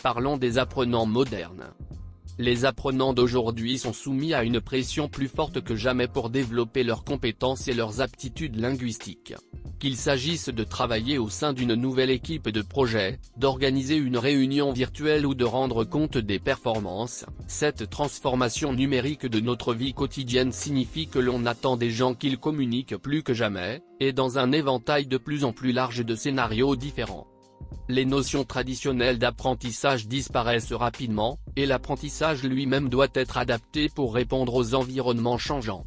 Parlons des apprenants modernes. Les apprenants d'aujourd'hui sont soumis à une pression plus forte que jamais pour développer leurs compétences et leurs aptitudes linguistiques. Qu'il s'agisse de travailler au sein d'une nouvelle équipe de projet, d'organiser une réunion virtuelle ou de rendre compte des performances, cette transformation numérique de notre vie quotidienne signifie que l'on attend des gens qu'ils communiquent plus que jamais, et dans un éventail de plus en plus large de scénarios différents. Les notions traditionnelles d'apprentissage disparaissent rapidement, et l'apprentissage lui-même doit être adapté pour répondre aux environnements changeants.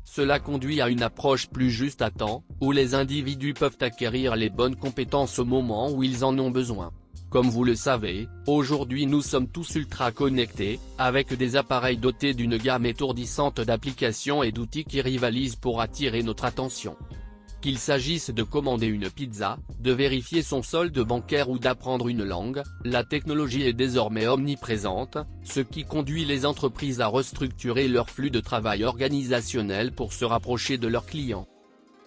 Cela conduit à une approche plus juste à temps, où les individus peuvent acquérir les bonnes compétences au moment où ils en ont besoin. Comme vous le savez, aujourd'hui nous sommes tous ultra connectés, avec des appareils dotés d'une gamme étourdissante d'applications et d'outils qui rivalisent pour attirer notre attention. Qu'il s'agisse de commander une pizza, de vérifier son solde bancaire ou d'apprendre une langue, la technologie est désormais omniprésente, ce qui conduit les entreprises à restructurer leur flux de travail organisationnel pour se rapprocher de leurs clients.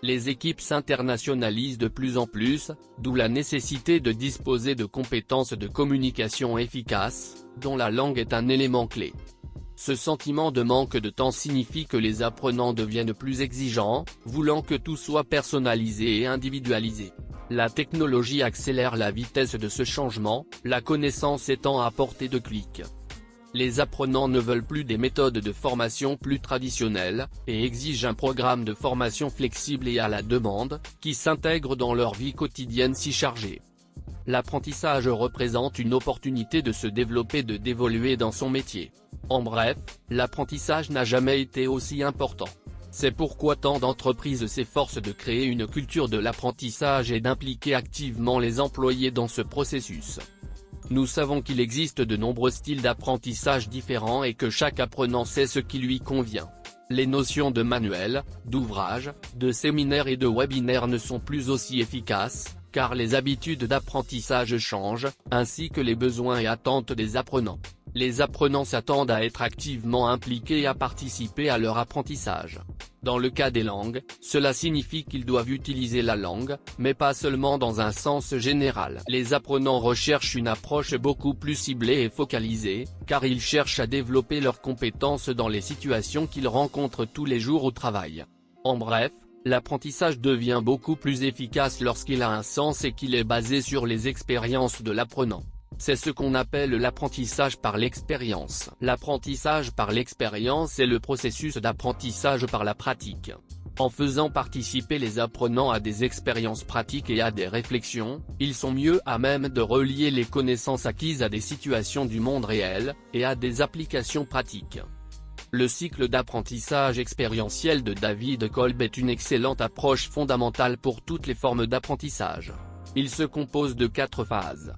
Les équipes s'internationalisent de plus en plus, d'où la nécessité de disposer de compétences de communication efficaces, dont la langue est un élément clé. Ce sentiment de manque de temps signifie que les apprenants deviennent plus exigeants, voulant que tout soit personnalisé et individualisé. La technologie accélère la vitesse de ce changement, la connaissance étant à portée de clic. Les apprenants ne veulent plus des méthodes de formation plus traditionnelles, et exigent un programme de formation flexible et à la demande, qui s'intègre dans leur vie quotidienne si chargée. L'apprentissage représente une opportunité de se développer, d'évoluer dans son métier. En bref, l'apprentissage n'a jamais été aussi important. C'est pourquoi tant d'entreprises s'efforcent de créer une culture de l'apprentissage et d'impliquer activement les employés dans ce processus. Nous savons qu'il existe de nombreux styles d'apprentissage différents et que chaque apprenant sait ce qui lui convient. Les notions de manuel, d'ouvrage, de séminaire et de webinaire ne sont plus aussi efficaces, car les habitudes d'apprentissage changent, ainsi que les besoins et attentes des apprenants. Les apprenants s'attendent à être activement impliqués et à participer à leur apprentissage. Dans le cas des langues, cela signifie qu'ils doivent utiliser la langue, mais pas seulement dans un sens général. Les apprenants recherchent une approche beaucoup plus ciblée et focalisée, car ils cherchent à développer leurs compétences dans les situations qu'ils rencontrent tous les jours au travail. En bref, l'apprentissage devient beaucoup plus efficace lorsqu'il a un sens et qu'il est basé sur les expériences de l'apprenant. C'est ce qu'on appelle l'apprentissage par l'expérience. L'apprentissage par l'expérience est le processus d'apprentissage par la pratique. En faisant participer les apprenants à des expériences pratiques et à des réflexions, ils sont mieux à même de relier les connaissances acquises à des situations du monde réel, et à des applications pratiques. Le cycle d'apprentissage expérientiel de David Kolb est une excellente approche fondamentale pour toutes les formes d'apprentissage. Il se compose de 4 phases.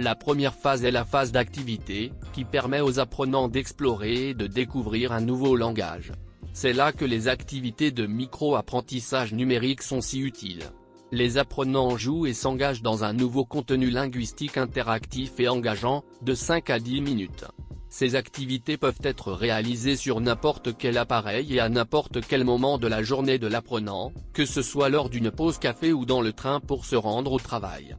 La première phase est la phase d'activité, qui permet aux apprenants d'explorer et de découvrir un nouveau langage. C'est là que les activités de micro-apprentissage numérique sont si utiles. Les apprenants jouent et s'engagent dans un nouveau contenu linguistique interactif et engageant, de 5 à 10 minutes. Ces activités peuvent être réalisées sur n'importe quel appareil et à n'importe quel moment de la journée de l'apprenant, que ce soit lors d'une pause café ou dans le train pour se rendre au travail.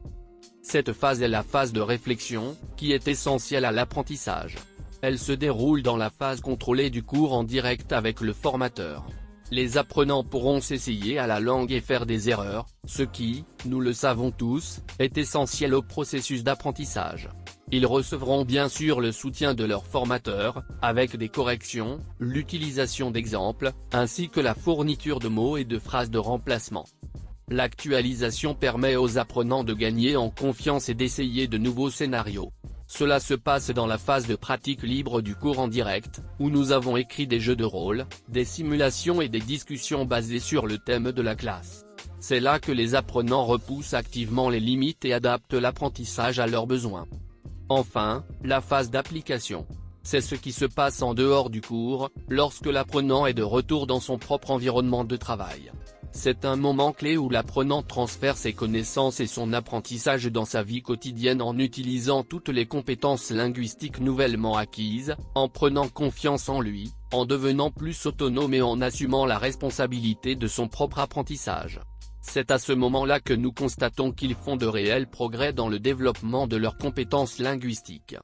Cette phase est la phase de réflexion, qui est essentielle à l'apprentissage. Elle se déroule dans la phase contrôlée du cours en direct avec le formateur. Les apprenants pourront s'essayer à la langue et faire des erreurs, ce qui, nous le savons tous, est essentiel au processus d'apprentissage. Ils recevront bien sûr le soutien de leur formateur, avec des corrections, l'utilisation d'exemples, ainsi que la fourniture de mots et de phrases de remplacement. L'actualisation permet aux apprenants de gagner en confiance et d'essayer de nouveaux scénarios. Cela se passe dans la phase de pratique libre du cours en direct, où nous avons écrit des jeux de rôle, des simulations et des discussions basées sur le thème de la classe. C'est là que les apprenants repoussent activement les limites et adaptent l'apprentissage à leurs besoins. Enfin, la phase d'application. C'est ce qui se passe en dehors du cours, lorsque l'apprenant est de retour dans son propre environnement de travail. C'est un moment clé où l'apprenant transfère ses connaissances et son apprentissage dans sa vie quotidienne en utilisant toutes les compétences linguistiques nouvellement acquises, en prenant confiance en lui, en devenant plus autonome et en assumant la responsabilité de son propre apprentissage. C'est à ce moment-là que nous constatons qu'ils font de réels progrès dans le développement de leurs compétences linguistiques.